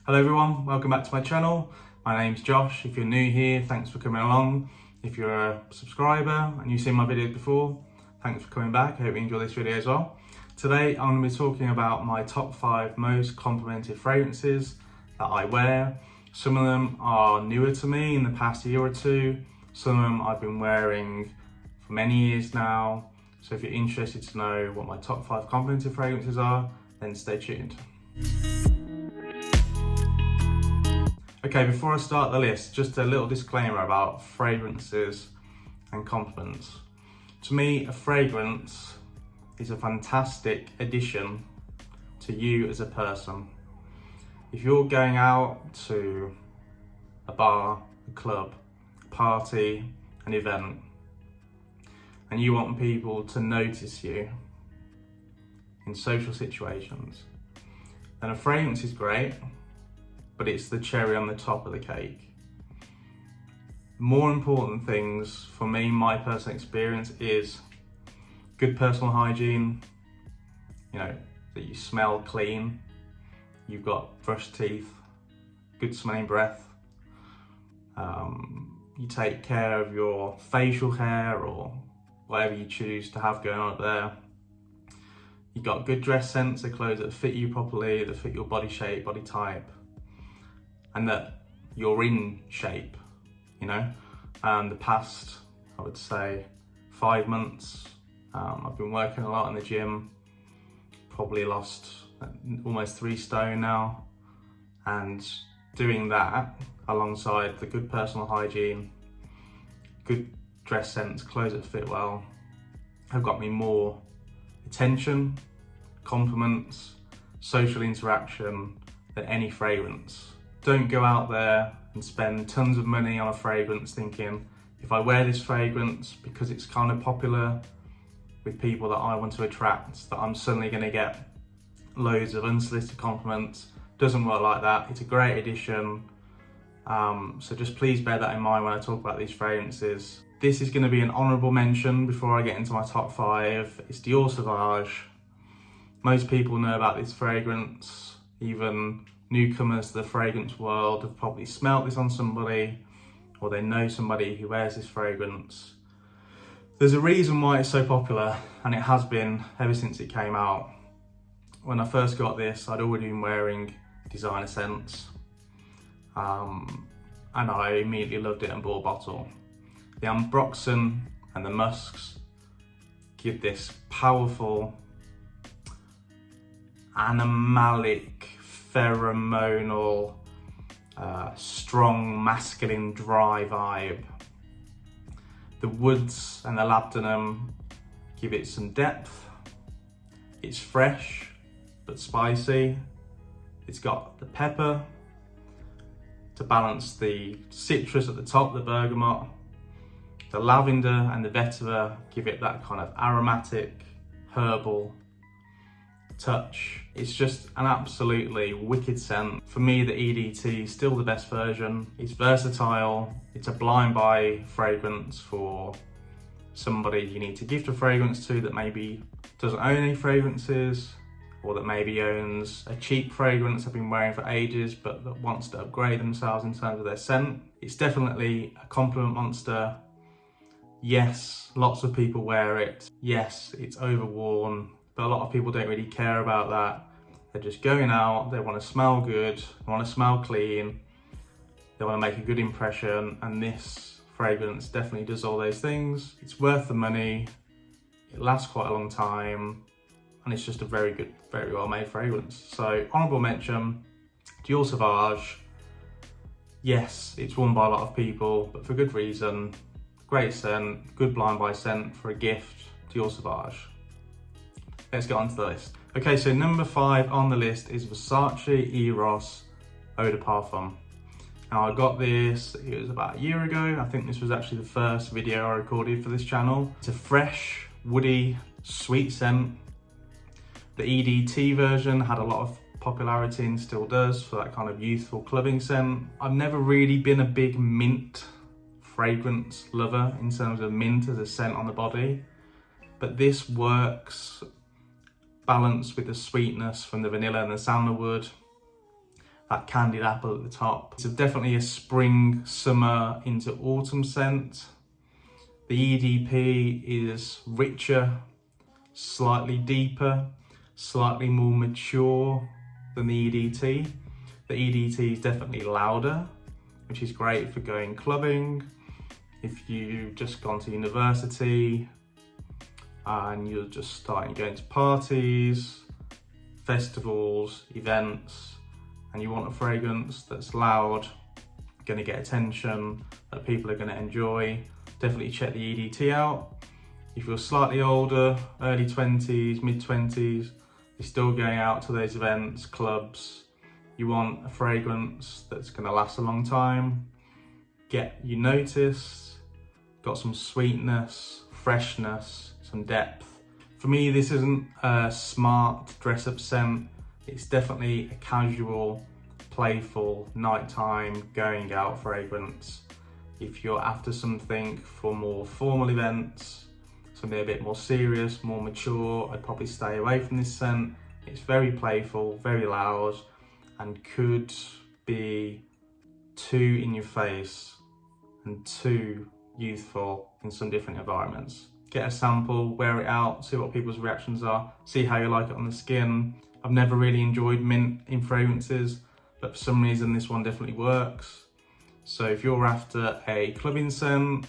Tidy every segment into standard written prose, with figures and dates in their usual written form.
Hello everyone, welcome back to my channel. My name's Josh. If you're new here, thanks for coming along. If you're a subscriber and you've seen my videos before, thanks for coming back. I hope you enjoy this video as well. Today I'm going to be talking about my top 5 most complimented fragrances that I wear. Some of them are newer to me in the past year or two. Some of them I've been wearing for many years now. So if you're interested to know what my top 5 complimented fragrances are, then stay tuned. Okay, before I start the list, just a little disclaimer about fragrances and compliments. To me, a fragrance is a fantastic addition to you as a person. If you're going out to a bar, a club, a party, an event, and you want people to notice you in social situations, then a fragrance is great, but it's the cherry on the top of the cake. More important things for me, my personal experience, is good personal hygiene, that you smell clean, you've got brushed teeth, good smelling breath, you take care of your facial hair or whatever you choose to have going on up there. You've got good dress sense, the clothes that fit you properly, that fit your body shape, body type, and that you're in shape, The past, I would say, 5 months, I've been working a lot in the gym, probably lost almost 3 stone now, and doing that alongside the good personal hygiene, good dress sense, clothes that fit well, have got me more attention, compliments, social interaction than any fragrance. Don't go out there and spend tons of money on a fragrance thinking, if I wear this fragrance because it's kind of popular with people that I want to attract, that I'm suddenly going to get loads of unsolicited compliments. Doesn't work like that. It's a great addition. So just please bear that in mind when I talk about these fragrances. This is going to be an honourable mention before I get into my top 5. It's Dior Sauvage. Most people know about this fragrance. Even newcomers to the fragrance world have probably smelt this on somebody, or they know somebody who wears this fragrance. There's a reason why it's so popular, and it has been ever since it came out. When I first got this, I'd already been wearing designer scents, and I immediately loved it and bought a bottle. The ambroxan and the musks give this powerful, animalic, pheromonal, strong, masculine, dry vibe. The woods and the labdanum give it some depth. It's fresh but spicy. It's got the pepper to balance the citrus at the top, the bergamot. The lavender and the vetiver give it that kind of aromatic, herbal touch. It's just an absolutely wicked scent. For me, the EDT is still the best version. It's versatile. It's a blind buy fragrance for somebody you need to gift a fragrance to that maybe doesn't own any fragrances, or that maybe owns a cheap fragrance they've been wearing for ages but that wants to upgrade themselves in terms of their scent. It's definitely a compliment monster. Yes, lots of people wear it. Yes, it's overworn, but a lot of people don't really care about that. They're just going out, they want to smell good, they want to smell clean, they want to make a good impression, and this fragrance definitely does all those things. It's worth the money, it lasts quite a long time, and it's just a very good, very well made fragrance. So, honourable mention, Dior Sauvage. Yes, it's worn by a lot of people, but for good reason. Great scent, good blind buy scent for a gift, Dior Sauvage. Let's get on to the list. Okay, so number 5 on the list is Versace Eros Eau de Parfum. Now I got this, it was about a year ago. I think this was actually the first video I recorded for this channel. It's a fresh, woody, sweet scent. The EDT version had a lot of popularity and still does for that kind of youthful clubbing scent. I've never really been a big mint fragrance lover in terms of mint as a scent on the body, but this works balanced with the sweetness from the vanilla and the sandalwood, that candied apple at the top. It's definitely a spring, summer into autumn scent. The EDP is richer, slightly deeper, slightly more mature than the EDT. The EDT is definitely louder, which is great for going clubbing. If you've just gone to university and you're just starting going to parties, festivals, events, and you want a fragrance that's loud, going to get attention, that people are going to enjoy, definitely check the EDT out. If you're slightly older, early 20s, mid 20s, you're still going out to those events, clubs, you want a fragrance that's going to last a long time, get you noticed, got some sweetness, freshness, some depth. For me, this isn't a smart dress-up scent. It's definitely a casual, playful, nighttime, going out fragrance. If you're after something for more formal events, something a bit more serious, more mature, I'd probably stay away from this scent. It's very playful, very loud, and could be too in your face and too youthful in some different environments. Get a sample, wear it out, see what people's reactions are, see how you like it on the skin. I've never really enjoyed mint in fragrances, but for some reason this one definitely works. So if you're after a clubbing scent,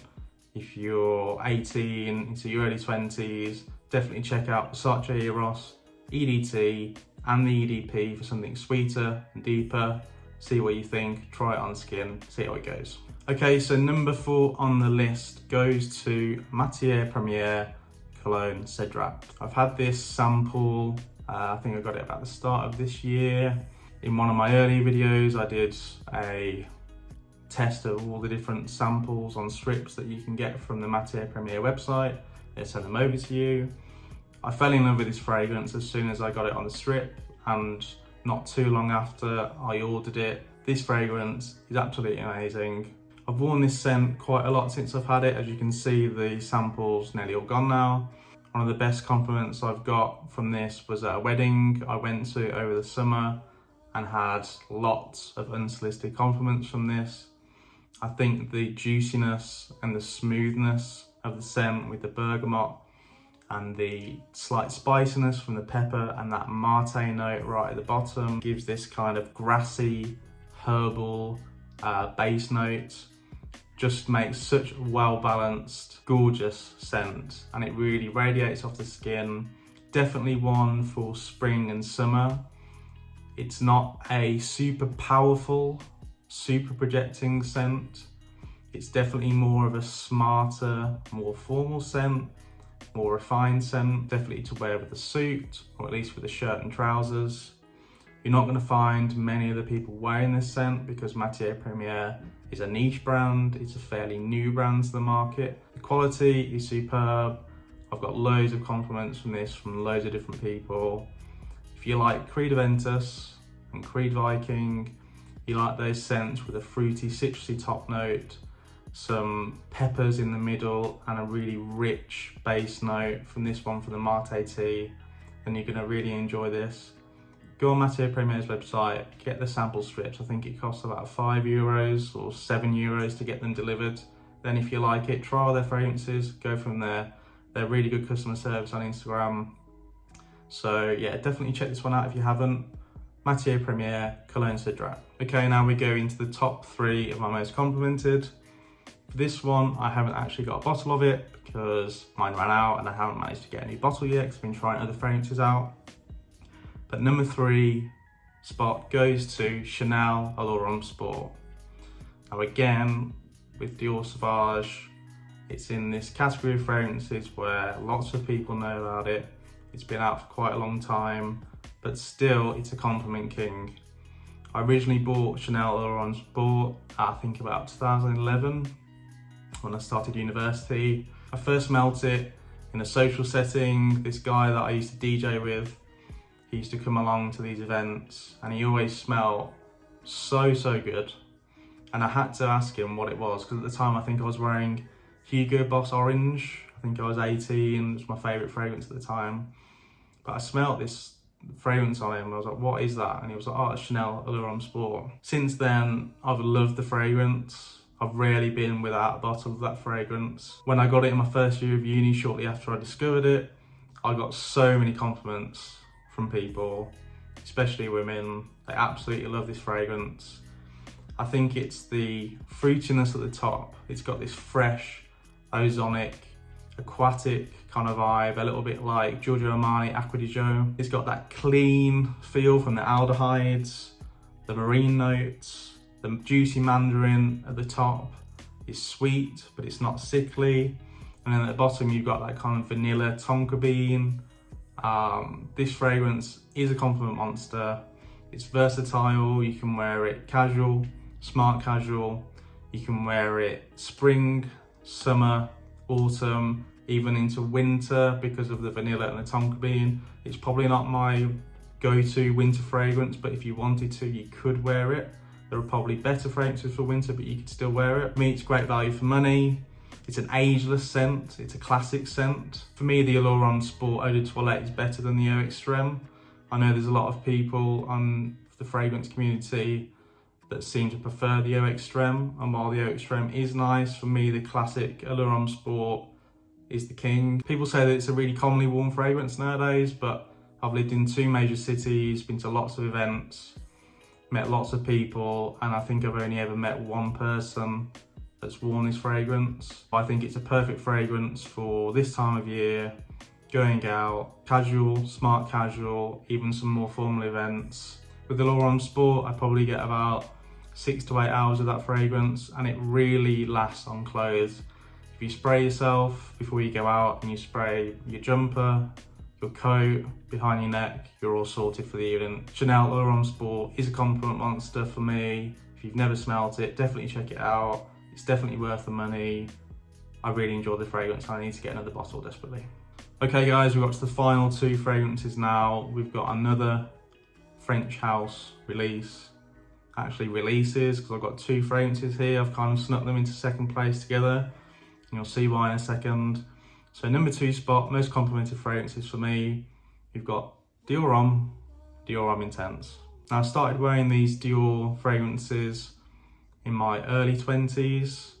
if you're 18 into your early 20s, definitely check out Versace Eros EDT and the EDP for something sweeter and deeper. See what you think, try it on skin, see how it goes. Okay, so number 4 on the list goes to Matepremier Cologne Cedrat. I've had this sample, I think I got it about the start of this year. In one of my early videos, I did a test of all the different samples on strips that you can get from the Matepremier website. They send them over to you. I fell in love with this fragrance as soon as I got it on the strip, and not too long after I ordered it. This fragrance is absolutely amazing. I've worn this scent quite a lot since I've had it. As you can see, the sample's nearly all gone now. One of the best compliments I've got from this was at a wedding I went to over the summer and had lots of unsolicited compliments from this. I think the juiciness and the smoothness of the scent with the bergamot and the slight spiciness from the pepper and that mate note right at the bottom gives this kind of grassy, herbal base note. Just makes such a well-balanced, gorgeous scent, and it really radiates off the skin. Definitely one for spring and summer. It's not a super powerful, super projecting scent. It's definitely more of a smarter, more formal scent, more refined scent, definitely to wear with a suit, or at least with a shirt and trousers. You're not going to find many other people wearing this scent because Matepremier is a niche brand. It's a fairly new brand to the market. The quality is superb. I've got loads of compliments from this from loads of different people. If you like Creed Aventus and Creed Viking, you like those scents with a fruity, citrusy top note, some peppers in the middle, and a really rich base note from this one for the Mate tea, then you're going to really enjoy this. Go on Matepremier's website, get the sample strips. I think it costs about €5 or €7 to get them delivered. Then if you like it, try all their fragrances, go from there. They're really good customer service on Instagram. So yeah, definitely check this one out if you haven't. Matepremier Cologne Cedrat. Okay, now we go into the top 3 of my most complimented. For this one, I haven't actually got a bottle of it because mine ran out and I haven't managed to get a new bottle yet because I've been trying other fragrances out. But number 3 spot goes to Chanel Allure Sport. Now again, with Dior Sauvage, it's in this category of fragrances where lots of people know about it. It's been out for quite a long time, but still it's a compliment king. I originally bought Chanel Allure Sport, I think about 2011, when I started university. I first smelt it in a social setting. This guy that I used to DJ with, he used to come along to these events and he always smelled so good. And I had to ask him what it was, because at the time I think I was wearing Hugo Boss Orange. I think I was 18, it was my favourite fragrance at the time. But I smelled this fragrance on him. I was like, what is that? And he was like, oh, it's Chanel Allure Sport. Since then, I've loved the fragrance. I've rarely been without a bottle of that fragrance. When I got it in my first year of uni, shortly after I discovered it, I got so many compliments from people, especially women. They absolutely love this fragrance. I think it's the fruitiness at the top. It's got this fresh, ozonic, aquatic kind of vibe, a little bit like Giorgio Armani Acqua di Gio. It's got that clean feel from the aldehydes, the marine notes, the juicy mandarin at the top. It's sweet, but it's not sickly. And then at the bottom, you've got that kind of vanilla tonka bean. This fragrance is a compliment monster. It's versatile. You can wear it casual, smart casual. You can wear it spring, summer, autumn, even into winter because of the vanilla and the tonka bean. It's probably not my go-to winter fragrance, but if you wanted to, you could wear it. There are probably better fragrances for winter, but you could still wear it. For me, it's great value for money. It's an ageless scent. It's a classic scent. For me, the Allure Sport Eau de Toilette is better than the Eau Extreme. I know there's a lot of people on the fragrance community that seem to prefer the Eau Extreme, and while the Eau Extreme is nice, for me, the classic Allure Sport is the king. People say that it's a really commonly worn fragrance nowadays, but I've lived in 2 major cities, been to lots of events, met lots of people, and I think I've only ever met one person that's worn this fragrance. I think it's a perfect fragrance for this time of year, going out, casual, smart casual, even some more formal events. With the Allure Sport, I probably get about 6 to 8 hours of that fragrance, and it really lasts on clothes. If you spray yourself before you go out and you spray your jumper, your coat, behind your neck, you're all sorted for the evening. Chanel Allure Sport is a compliment monster for me. If you've never smelt it, definitely check it out. It's definitely worth the money. I really enjoy the fragrance. I need to get another bottle desperately. Okay guys, we've got to the final 2 fragrances now. We've got another French house release. Actually releases, because I've got 2 fragrances here. I've kind of snuck them into second place together. And you'll see why in a second. So number 2 spot, most complimented fragrances for me. We've got Dior Homme, Dior Homme Intense. Now I started wearing these Dior fragrances in my early 20s.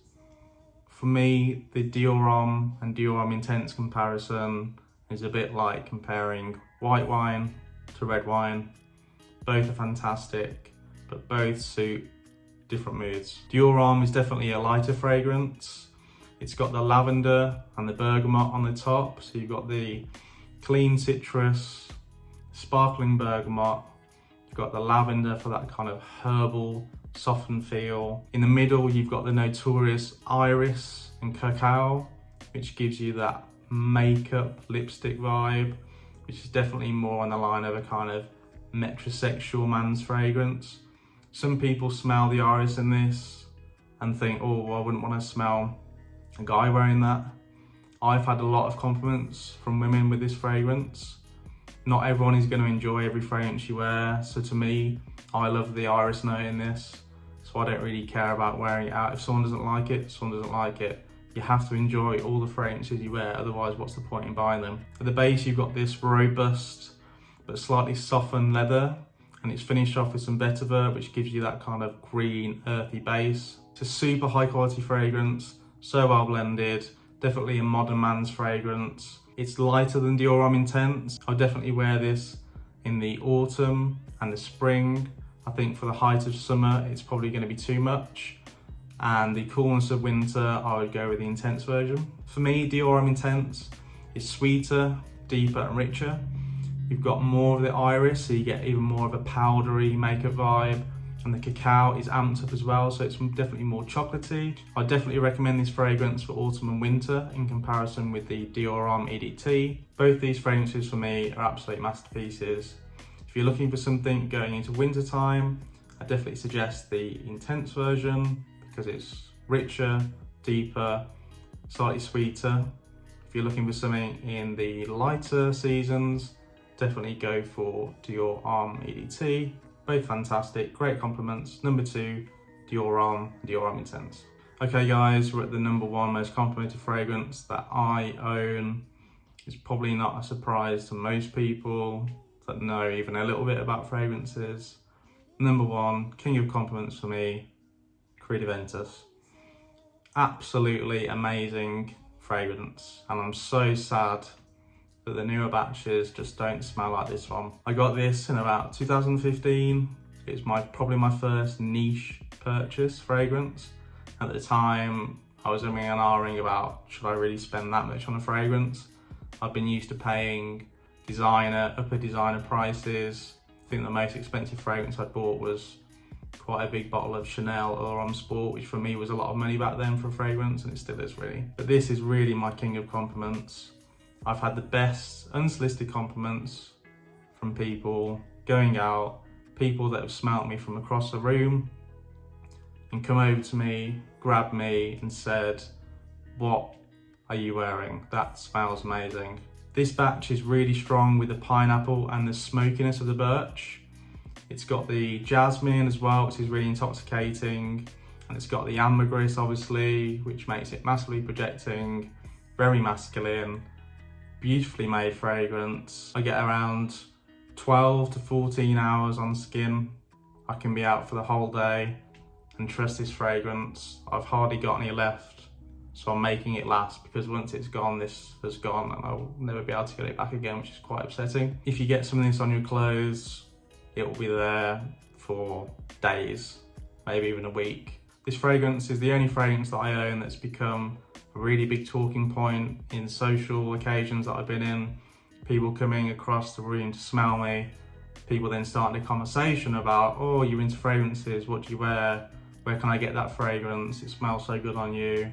For me, the Dior Homme and Dior Homme Intense comparison is a bit like comparing white wine to red wine. Both are fantastic, but both suit different moods. Dior Homme is definitely a lighter fragrance. It's got the lavender and the bergamot on the top. So you've got the clean citrus, sparkling bergamot. You've got the lavender for that kind of herbal, softened feel. In the middle, you've got the notorious iris and cacao, which gives you that makeup lipstick vibe, which is definitely more on the line of a kind of metrosexual man's fragrance. Some people smell the iris in this and think, oh, well, I wouldn't want to smell a guy wearing that. I've had a lot of compliments from women with this fragrance. Not everyone is going to enjoy every fragrance you wear, so to me, I love the iris note in this, so I don't really care about wearing it out. If someone doesn't like it, someone doesn't like it. You have to enjoy all the fragrances you wear, otherwise what's the point in buying them? At the base, you've got this robust but slightly softened leather, and it's finished off with some vetiver, which gives you that kind of green, earthy base. It's a super high quality fragrance, so well blended, definitely a modern man's fragrance. It's lighter than Dior Homme Intense. I'll definitely wear this in the autumn and the spring. I think for the height of summer, it's probably going to be too much. And the coolness of winter, I would go with the Intense version. For me, Dior Homme Intense is sweeter, deeper and richer. You've got more of the iris, so you get even more of a powdery makeup vibe. And the cacao is amped up as well, so it's definitely more chocolatey. I definitely recommend this fragrance for autumn and winter in comparison with the Dior Homme EDT. Both these fragrances for me are absolute masterpieces. If you're looking for something going into winter time, I definitely suggest the Intense version because it's richer, deeper, slightly sweeter. If you're looking for something in the lighter seasons, definitely go for Dior Homme EDT. Both fantastic, great compliments. Number 2, Dior Homme, Dior Homme Intense. Okay guys, we're at the number 1 most complimented fragrance that I own. It's probably not a surprise to most people. that know even a little bit about fragrances. Number one, king of compliments for me, Creed Aventus. Absolutely amazing fragrance, and I'm so sad that the newer batches just don't smell like this one. I got this in about 2015. It's probably my first niche purchase fragrance. At the time, I was umming and ahhing about, should I really spend that much on a fragrance? I've been used to paying upper designer prices. I think the most expensive fragrance I bought was quite a big bottle of Chanel Allure Sport, which for me was a lot of money back then for a fragrance, and it still is really. But this is really my king of compliments. I've had the best unsolicited compliments from people going out, people that have smelt me from across the room and come over to me, grabbed me and said, "What are you wearing? That smells amazing." This batch is really strong with the pineapple and the smokiness of the birch. It's got the jasmine as well, which is really intoxicating. And it's got the ambergris, obviously, which makes it massively projecting, very masculine, beautifully made fragrance. I get around 12 to 14 hours on skin. I can be out for the whole day and trust this fragrance. I've hardly got any left. So I'm making it last, because once it's gone, this has gone and I'll never be able to get it back again, which is quite upsetting. If you get some of this on your clothes, it will be there for days, maybe even a week. This fragrance is the only fragrance that I own that's become a really big talking point in social occasions that I've been in. People coming across the room to smell me. People then starting a conversation about, oh, you're into fragrances, what do you wear? Where can I get that fragrance? It smells so good on you.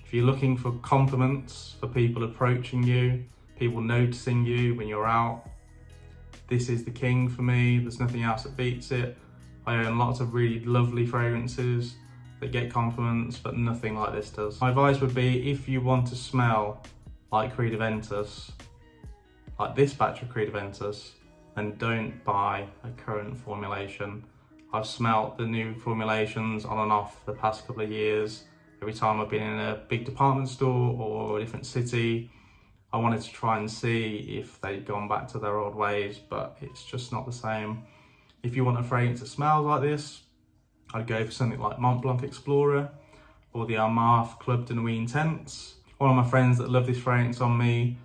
If you're looking for compliments, for people approaching you, people noticing you when you're out, this is the king for me. There's nothing else that beats it. I own lots of really lovely fragrances that get compliments, but nothing like this does. My advice would be, if you want to smell like Creed Aventus, like this batch of Creed Aventus, then don't buy a current formulation. I've smelt the new formulations on and off the past couple of years. Every time I've been in a big department store or a different city, I wanted to try and see if they'd gone back to their old ways, but it's just not the same. If you want a fragrance that smells like this, I'd go for something like Mont Blanc Explorer or the Armaf Club de Nuit Intense. One of my friends that loved this fragrance on me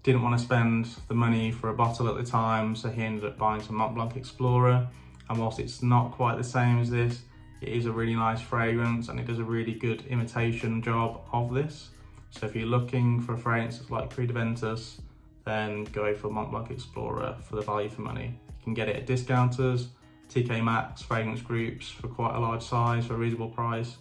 didn't want to spend the money for a bottle at the time, so he ended up buying some Mont Blanc Explorer. And whilst it's not quite the same as this, it is a really nice fragrance and it does a really good imitation job of this. So if you're looking for a fragrance that's like Creed Aventus, then go for Mont Blanc Explorer for the value for money. You can get it at discounters, TK Maxx, fragrance groups for quite a large size for a reasonable price.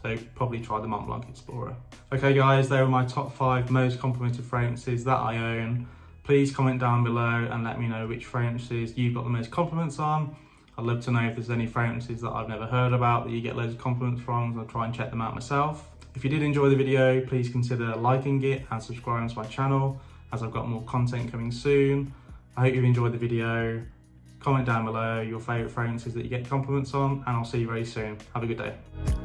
So probably try the Mont Blanc Explorer. Okay guys, they were my top 5 most complimented fragrances that I own. Please comment down below and let me know which fragrances you've got the most compliments on. I'd love to know if there's any fragrances that I've never heard about that you get loads of compliments from, so I'll try and check them out myself. If you did enjoy the video, please consider liking it and subscribing to my channel, as I've got more content coming soon. I hope you've enjoyed the video. Comment down below your favourite fragrances that you get compliments on, and I'll see you very soon. Have a good day.